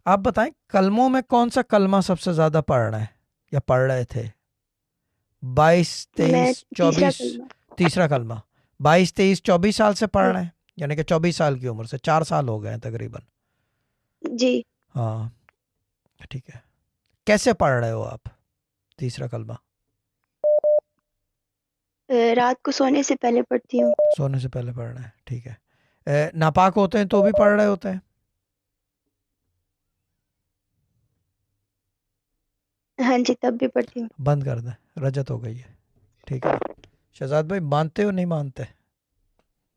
आप बताएं कलमों में कौन सा कलमा सबसे ज्यादा पढ़ना है या पढ़ रहे थे? 22, मैं 23, तीसरा 24। कलमा। तीसरा कलमा 22, 23, 24 साल से पढ़ जी। रहे हैं, यानी कि 24 साल की उम्र से, 4 साल हो गए हैं तकरीबन। जी। हाँ ठीक है। कैसे पढ़ रहे हो आप तीसरा कलमा? रात को सोने से पहले पढ़ती हूँ। सोने से पहले पढ़ रहे हैं, ठीक है। नापाक होते हैं तो भी पढ़ रहे होते हैं? हाँ जी, तब भी पढ़ती हूँ। बंद कर दें, रजत हो गई है, ठीक है ना? शहजाद भाई मानते हो नहीं मानते?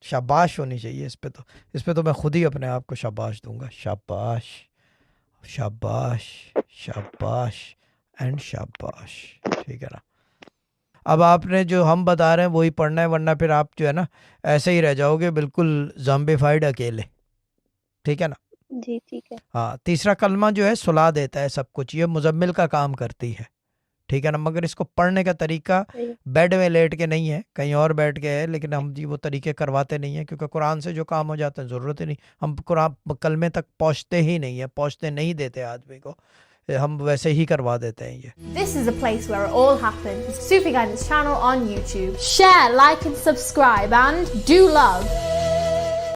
शाबाश होनी चाहिए इस पे तो। इस पे तो मैं खुद ही अपने आप को शाबाश दूंगा। शाबाश, शाबाश, शाबाश एंड शाबाश, ठीक है ना? अब आपने जो हम बता रहे हैं वही पढ़ना है, वरना फिर आप जो है ना ऐसे ही रह जाओगे बिल्कुल ज़ॉम्बीफाइड अकेले, ठीक है ना? जी ठीक है। हाँ, तीसरा कलमा जो है सुला देता है सब कुछ, ये मुजम्मिल का काम करती है, ठीक है ना? मगर इसको पढ़ने का तरीका सही। बेड में लेट के नहीं है, कहीं और बैठ के है, लेकिन हम जी वो तरीके करवाते नहीं हैं, क्योंकि कुरान से जो काम हो जाता है ज़रूरत ही नहीं। हम कुरान कलमे तक पहुँचते ही नहीं है, पहुँचते नहीं देते आदमी को, हम वैसे ही करवा देते हैं ये। This is a place where it all happens. Sufi Guidance channel on YouTube. Share, like and subscribe and do love.